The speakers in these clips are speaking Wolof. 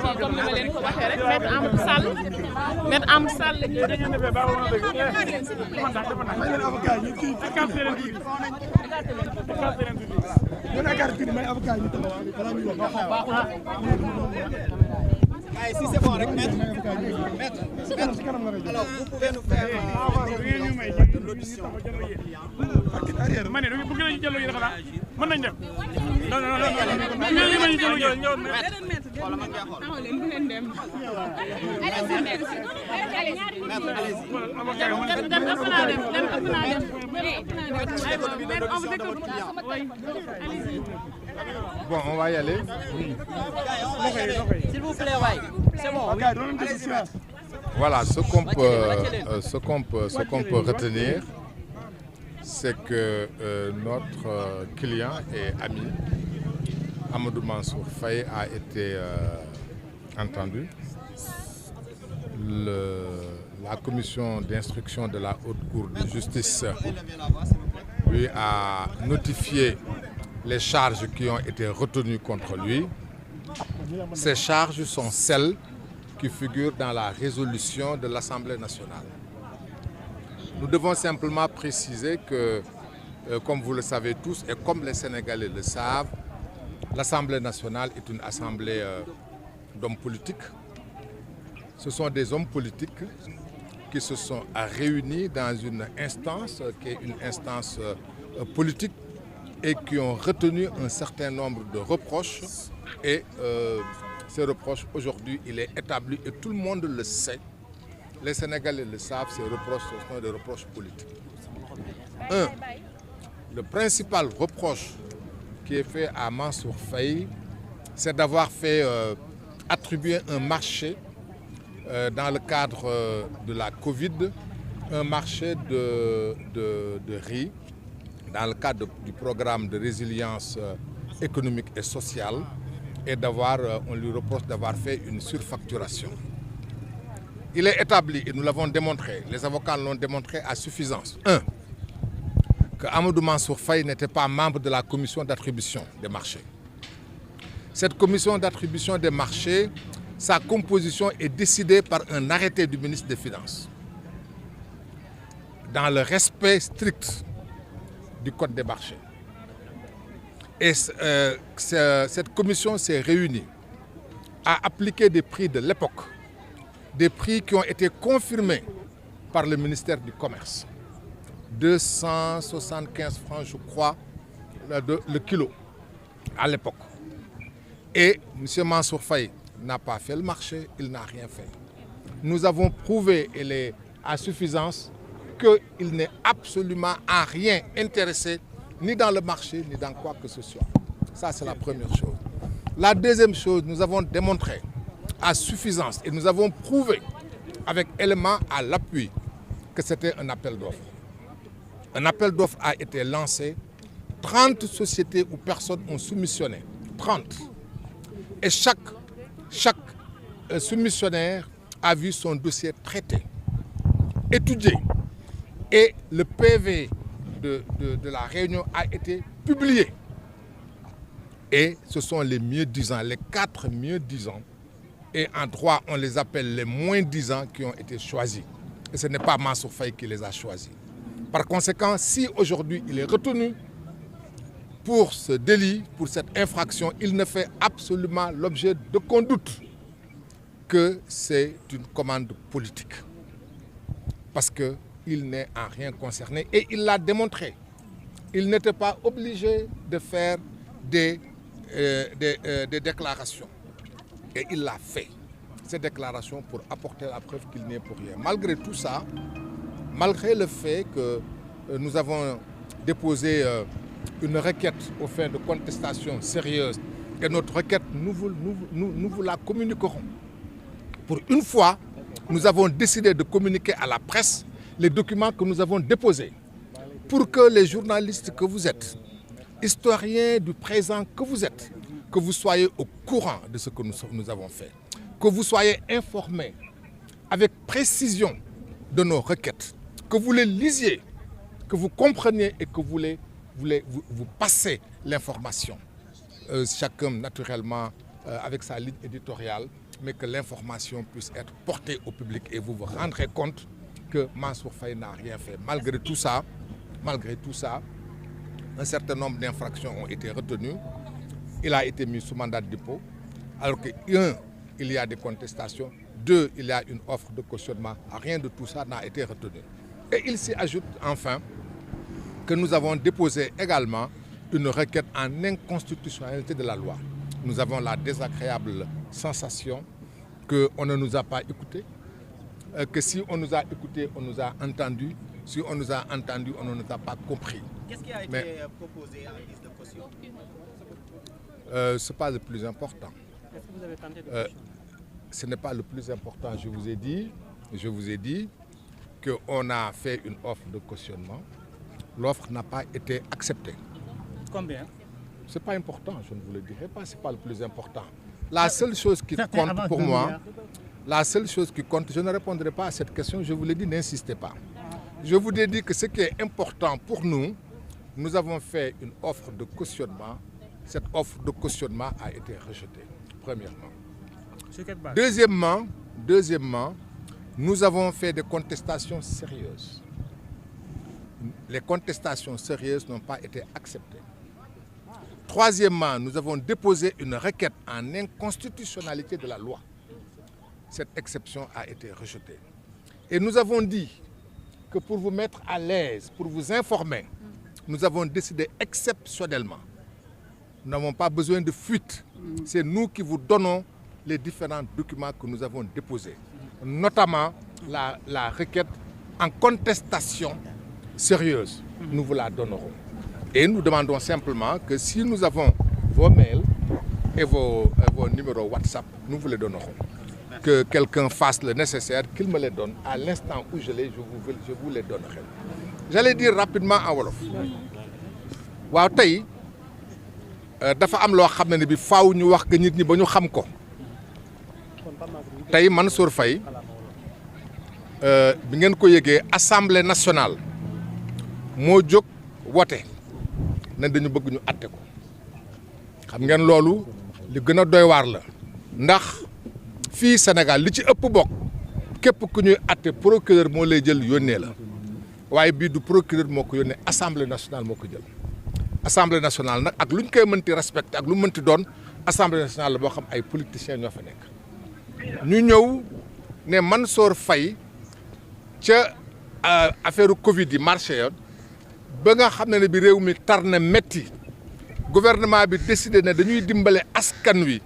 fii comme ni ma leen ko waxee rek maître Amadou Sall la ñuy déglu. Allez, si c'est bon, maître. Alors, vous pouvez nous faire de l'audition. Bon, on va y aller. Oui. S'il vous plaît, ouais. C'est bon. Oui. Voilà, ce qu'on peut retenir, c'est que notre client et ami, Amadou Mansour Faye, a été entendu. La commission d'instruction de la Haute Cour de justice lui a notifié les charges qui ont été retenues contre lui. Ces charges sont celles qui figurent dans la résolution de l'Assemblée nationale. Nous devons simplement préciser que, comme vous le savez tous et comme les Sénégalais le savent, l'Assemblée nationale est une assemblée d'hommes politiques. Ce sont des hommes politiques qui se sont réunis dans une instance qui est une instance politique et qui ont retenu un certain nombre de reproches. Et ces reproches, aujourd'hui, il est établi et tout le monde le sait. Les Sénégalais le savent, ces reproches sont des reproches politiques. Le principal reproche qui est fait à Mansour Faye, c'est d'avoir fait attribuer un marché dans le cadre de la Covid, un marché de riz, dans le cadre du programme de résilience économique et sociale, et on lui reproche d'avoir fait une surfacturation. Il est établi, et nous l'avons démontré, les avocats l'ont démontré à suffisance. Que Amadou Mansour Faye n'était pas membre de la commission d'attribution des marchés. Cette commission d'attribution des marchés, sa composition est décidée par un arrêté du ministre des Finances, dans le respect strict du Code des marchés. Et cette commission s'est réunie à appliquer des prix de l'époque, des prix qui ont été confirmés par le ministère du Commerce. 275 francs, je crois, le kilo à l'époque. Et M. Mansour Faye n'a pas fait le marché, il n'a rien fait. Nous avons prouvé, il est à suffisance, qu'il n'est absolument à rien intéressé, ni dans le marché, ni dans quoi que ce soit. Ça, c'est la première chose. La deuxième chose, nous avons démontré à suffisance et nous avons prouvé avec éléments à l'appui que c'était un appel d'offres. Un appel d'offres a été lancé, 30 sociétés ou personnes ont soumissionné, 30. Et chaque soumissionnaire a vu son dossier traité, étudié. Et le PV de la réunion a été publié. Et ce sont les mieux-disants, les 4 mieux-disants. Et en droit, on les appelle les moins-disants qui ont été choisis. Et ce n'est pas Mansour Faye qui les a choisis. Par conséquent, si aujourd'hui il est retenu pour ce délit, pour cette infraction, il ne fait absolument l'objet d'aucun doute que c'est une commande politique. Parce qu'il n'est en rien concerné et il l'a démontré. Il n'était pas obligé de faire des déclarations. Et il l'a fait, ces déclarations, pour apporter la preuve qu'il n'y est pour rien. Malgré tout ça, malgré le fait que nous avons déposé une requête aux fins de contestation sérieuse, et notre requête, nous vous la communiquerons. Pour une fois, nous avons décidé de communiquer à la presse les documents que nous avons déposés pour que les journalistes que vous êtes, historiens du présent que vous êtes, que vous soyez au courant de ce que nous avons fait, que vous soyez informés avec précision de nos requêtes, que vous les lisiez, que vous compreniez et que vous passez l'information. Chacun, naturellement, avec sa ligne éditoriale, mais que l'information puisse être portée au public et vous vous rendrez compte que Mansour Faye n'a rien fait. Malgré tout ça, un certain nombre d'infractions ont été retenues. Il a été mis sous mandat de dépôt, alors que, un, il y a des contestations, deux, il y a une offre de cautionnement. Rien de tout ça n'a été retenu. Et il s'y ajoute enfin que nous avons déposé également une requête en inconstitutionnalité de la loi. Nous avons la désagréable sensation qu'on ne nous a pas écoutés, que si on nous a écoutés, on nous a entendus. Si on nous a entendus, on ne nous a pas compris. Qu'est-ce qui a été proposé en guise de caution? Ce n'est pas le plus important. Est-ce que vous avez tenté de Ce n'est pas le plus important. Je vous ai dit qu'on a fait une offre de cautionnement. L'offre n'a pas été acceptée. Combien? Ce n'est pas important, je ne vous le dirai pas, ce n'est pas le plus important. La seule chose qui compte pour moi, la seule chose qui compte, je ne répondrai pas à cette question, je vous l'ai dit, n'insistez pas. Je vous ai dit que ce qui est important pour nous, nous avons fait une offre de cautionnement. Cette offre de cautionnement a été rejetée, premièrement. Sur quelle base? Deuxièmement, nous avons fait des contestations sérieuses. Les contestations sérieuses n'ont pas été acceptées. Troisièmement, nous avons déposé une requête en inconstitutionnalité de la loi. Cette exception a été rejetée. Et nous avons dit que pour vous mettre à l'aise, pour vous informer, nous avons décidé exceptionnellement. Nous n'avons pas besoin de fuite. C'est nous qui vous donnons les différents documents que nous avons déposés, notamment la requête en contestation sérieuse. Nous vous la donnerons. Et nous demandons simplement que si nous avons vos mails et vos numéros WhatsApp, nous vous les donnerons. Que quelqu'un fasse le nécessaire, qu'il me les donne. À l'instant où je vous les donnerai. J'allais dire rapidement en wolof. waaw tey dafa am loo xam ne bi faaw ñu wax que nit ñi ba ñu xam ko. tey Mansour Faye bi ngeen ko yëgee Assemblée nationale moo jóg wote ne dañu bëgg ñu atte ko xam ngeen loolu li gën a doy waar la ndax fii Sénégal li ci ëpp bokk képp ku ñuy atte procureur moo lay jël yónnee la waaye bii du procureur moo ko yónnee Assemblée nationale moo ko jël. Assemblée nationale nag ak lu ñu koy mënti respecté ak lu mënti doon Assemblée nationale la boo xam ay politiciens ñoo fa nekk ñu ñëw ne Mansour Faye ca affaire Covid yi marché yoon ba nga xam ne bi réew mi tar na metti gouvernement bi décidé ne dañuy dimbale askan wi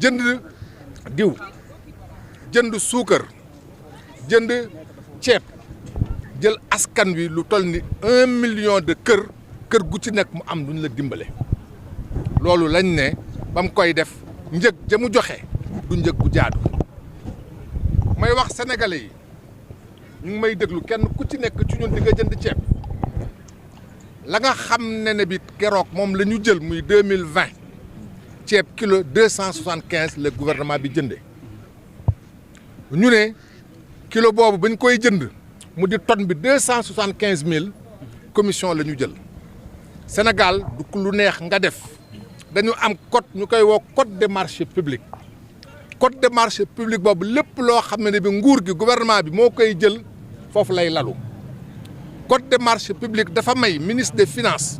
jënd diw jënd suukar jënd ceeb jël askan wi lu toll ni 1 million de kër gu ci nekk mu am lu ñu la dimbale loolu lañ ne ba mu koy def njëg ja mu joxe du njëg bu jaadu may wax sénégalais yi ñu ngi may déglu kenn ku ci nekk ci ñun di nga jënd ceeb la nga xam ne bi keroog moom la ñu jël muy 2020 ceeb kilo 275 le gouvernement bi jënde ñu ne kilo boobu bañ koy jënd mu di tonne bi 275 000 commission la ñu jël Sénégal du lu neex nga def dañu am code ñu koy woo code des marchés publics code des marchés publics boobu lépp loo xam ne bi nguur gi gouvernement bi moo koy jël foofu lay lalu code des marchés publics dafa may ministre des finances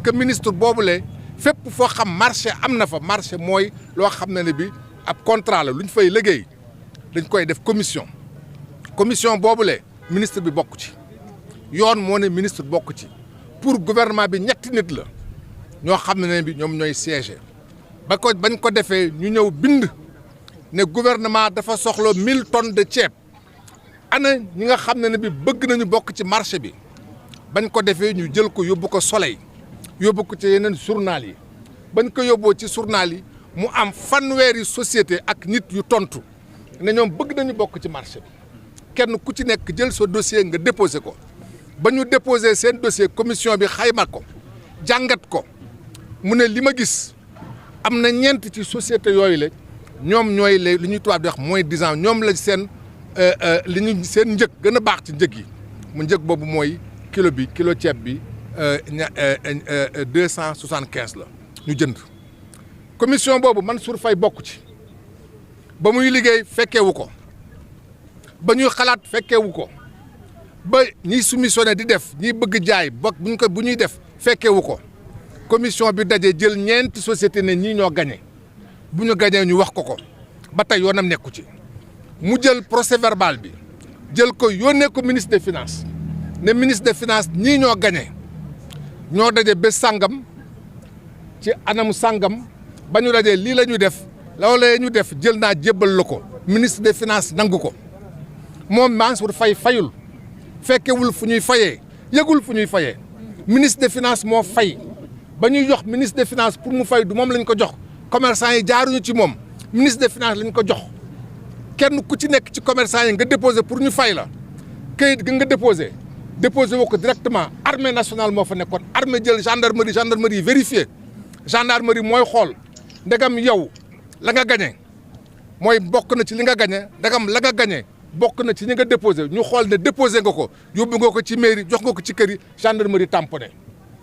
que ministre boobule fépp foo xam marché am na fa marché mooy loo xam ne bi ab contrat la lu ñu fay liggéey dañ koy def commission boobule ministre bi bokk ci yoon moo ne ministre bokk ci pour gouvernement bi ñetti nit la ñoo xam ne bi ñoom ñooy siéger bañ ko defee ñu ñëw bind ne gouvernement dafa soxla 1000 tonnes de ceeb ana ñi nga xam ne bi bëgg nañu bokk ci marché bi bañ ko defee ñu jël ko yóbbu ko Soleil yóbbu ko ci yeneen journal yi bañ ko yóbboo ci journal yi mu am fanweeri société ak nit yu tontu ne ñoom bëgg nañu bokk ci marché bi kenn ku ci nekk jël sa dossier nga déposé ko ba ñu déposé seen dossier commission bi xayma ko jàngat ko mu ne li ma gis am na ñeent ci société yooyu la ñoom ñooy li ñuy tubaab di wax moins 10 ans ñoom la seen li ñu seen njëg gën a baax ci njëg yi mu njëg boobu mooy kilo ceeb bi 275 la ñu jënd commission boobu Mansour Faye bokk ci ba muy liggéey fekkeewu ko ba ñuy xalaat fekkeewu ko ba ñiy soumissionné di def ñiy bëgg jaay bokk bu ñuy def fekkeewu ko commission bi daje jël ñeenti société ne ñii ñoo gagné bu ñu gagné ñu wax ko ba tey yoonam nekku ci mu jël procès verbal bi jël ko yónnee ko ministre des finances ne ministre des finances ñii ñoo gagné ñoo daje bés sàngam ci anam sàngam ba ñu dajee lii la ñuy def loolee ñu def jël naa jébbal la ko ministre des finances nangu ko moom Mansour Faye fayul fekkewul fu ñuy fayee yëgul fu ñuy fayee ministre des finances moo fay ba ñuy jox ministre des finances pour mu fay du moom lañ ko jox commerçant yi jaaruñu ci moom ministre des finances lañ ko jox kenn ku ci nekk ci commerçant yi nga déposé pour ñu fay la kayit gi nga déposé woo ko directement armée nationale moo fa nekkoon armée jël gendarmerie vérifié gendarmerie mooy xool ndegam yow la nga gagné mooy bokk na ci li nga gagné ndegam la nga gagné bokk na ci ñi nga déposé ñu xool ne déposé nga ko yóbbu nga ko ci mairie jox nga ko ci kër yi gendarmerie tamponné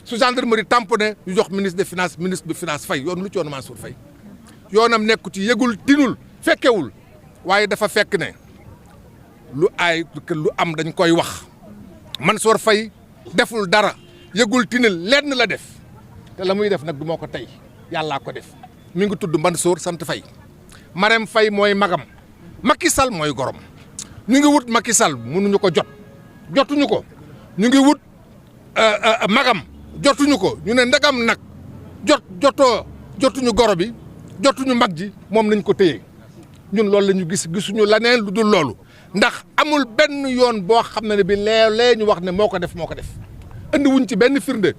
su gendarmerie tamponné ñu jox ministre des finances ministre des finances fay yoon lu ci yoon Mansour Faye yoonam nekku ci yëgul tinul fekkewul waaye dafa fekk ne lu am dañ koy wax Mansour Faye deful dara yëgul tinil lenn la def te la muy def nag du moo ko tey yàllaa ko def mi ngi tudd Mansour sant Faye Marème Faye mooy magam Macky Sall mooy gorom ñu ngi wut Macky Sall mënuñu ko jotuñu ko ñu ngi wut magam jotuñu ko ñu ne ndagam nag jotuñu goro bi jotuñu mag ji moom nañ ko téye ñun loolu la ñu gisuñu laneen lu dul loolu ndax amul benn yoon boo xam ne bi léeg-léeg ñu wax ne moo ko def andi wuñ ci benn firnde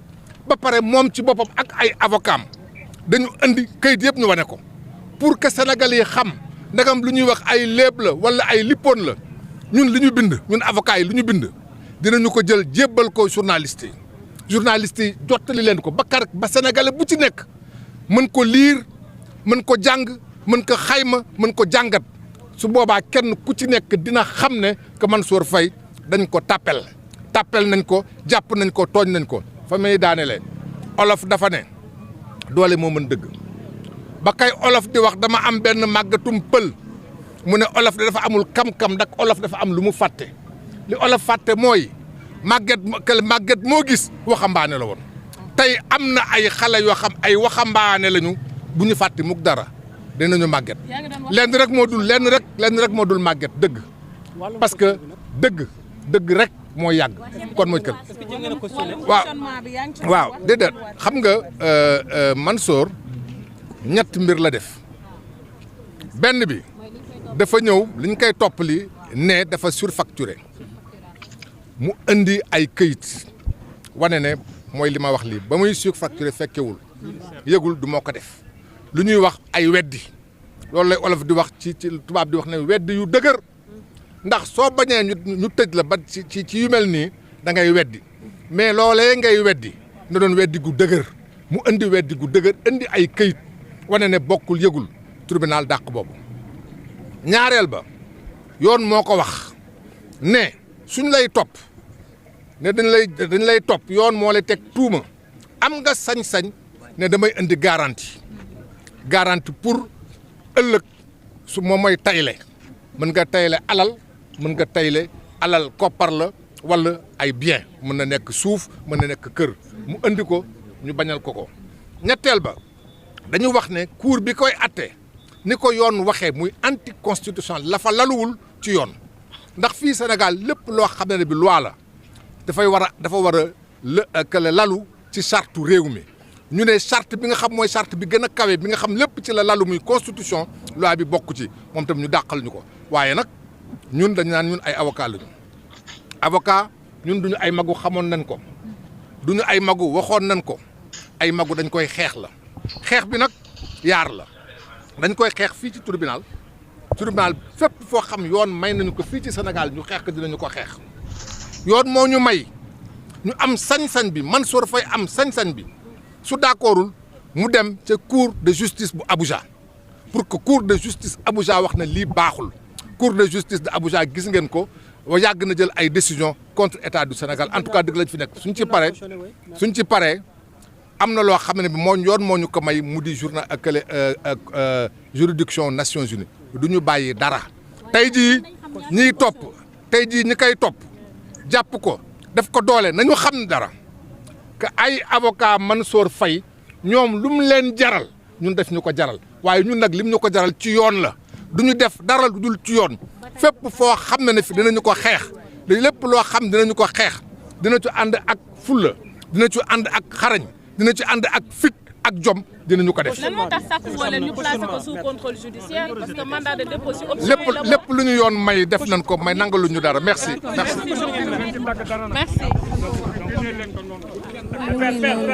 ba pare moom ci boppam ak ay avocat dañu andi kayit yëpp ñu wane ko pour que Sénégal yi xam ndagam lu ñuy wax ay léeb la wala ay lippoon la ñun li ñu bind ñun avocat yi lu ñu bind dinañu ko jël jébbal ko journaliste yi jottali leen ko ba Sénégalais bu ci nekk mën ko liir mën ko jàng mën ko xayma mën ko jàngat su boobaa kenn ku ci nekk dina xam ne que Mansour Faye dañ ko tàppel nañ ko jàpp nañ ko tooñ nañ ko fa may daanelee olof dafa ne doole moo mën dëgg ba kay olof di wax dama am benn màggatum pël mu ne olof dafa amul kam-kam dak olof dafa am lu mu fàtte li olof fàtte mooy màgget moo gis waxambaane la woon tey am na ay xale yoo xam ay waxambaane lañu bu ñu fàtte mukk dara dinañu màgget lenn rek moo dul màgget dëgg parce que dëgg rek moo yàgg kon mooy kër waaw déedéet xam nga Mansour ñett mbir la def benn bi dafa ñëw li ñu koy toppali ne dafa surfacturé mu indi ay këyit wane ne mooy li ma wax lii ba muy surfacturé fekkewul yëgul du moo ko def lu ñuy wax ay weddi loolu lay olof di wax ci tubaab di wax ne weddi yu dëgër ndax soo bañee ñu tëj la ba ci yu mel nii da ngay weddi mais loolee ngay weddi na doon weddi gu dëgër mu indi weddi gu dëgër indi ay këyit wane ne bokkul yëgul tribunal dàq boobu ñaareel ba yoon moo ko wax ne suñ lay topp ne dañ lay topp yoon moo lay teg tuuma am nga sañ-sañ ne damay indi garantie pour ëllëg su moom mooy tayle mën nga tayle alal koppar la wala ay bien mën na nekk suuf mën na nekk kër mu indi ko ñu bañal ko ñetteel ba dañu wax ne cour bi koy atte ni ko yoon waxee muy anticonstitutionnel la fa laluwul ci yoon ndax fii Sénégal lépp loo xam ne bi loi la dafa war a lalu ci charte réew mi ñu ne charte bi nga xam mooy charte bi gën a kawe bi nga xam lépp ci la lalu muy constitution loi bi bokk ci moom tam ñu dàqal ñu ko waaye nag ñun dañ naan ñun ay avocat lañu avocat ñun duñu ay magu xamoon nañ ko duñu ay magu waxoon nañ ko ay magu dañ koy xeex la xeex bi nag yaar la dañ koy xeex fii ci tribunal fépp foo xam yoon may nañu ko fii ci Sénégal ñu xeex ko dinañu ko xeex yoon moo ñu may ñu am sañ-sañ bi Mansour Faye am sañ-sañ bi su d'accordul mu dem ca cour de justice bu Abuja pour que cour de justice Abuja wax na lii baaxul cour de justice de Abuja gis ngeen ko yàgg na jël ay décision contre état du Sénégal en tout cas dëgg lañ fi nekk suñ ci paree am na loo xam ne bi yoon moo ñu ko may mu di juridiction Nations Unies du ñu bàyyi dara tey jii ñiy topp tey jii ñi koy topp jàpp ko def ko doole nañu xam dara que ay avocat Mansour Faye ñoom lu mu leen jaral ñun def ñu ko jaral waaye ñun nag lim ñu ko jaral ci yoon la du ñu def dara lu dul ci yoon fépp foo xam ne fi dinañu ko xeex lépp loo xam dinañu ko xeex dina ci ànd ak fulla dina ci ànd ak xarañ dina ci ànd ak fit ak jom dinañu ko def. lan moo tax sàkku woo leen ñu placé ko sous contrôle judiciaire parce que mandat de dépôt ci option yi la lépp lu ñu yoon may def nañ ko may nangaluñu dara merci. merci.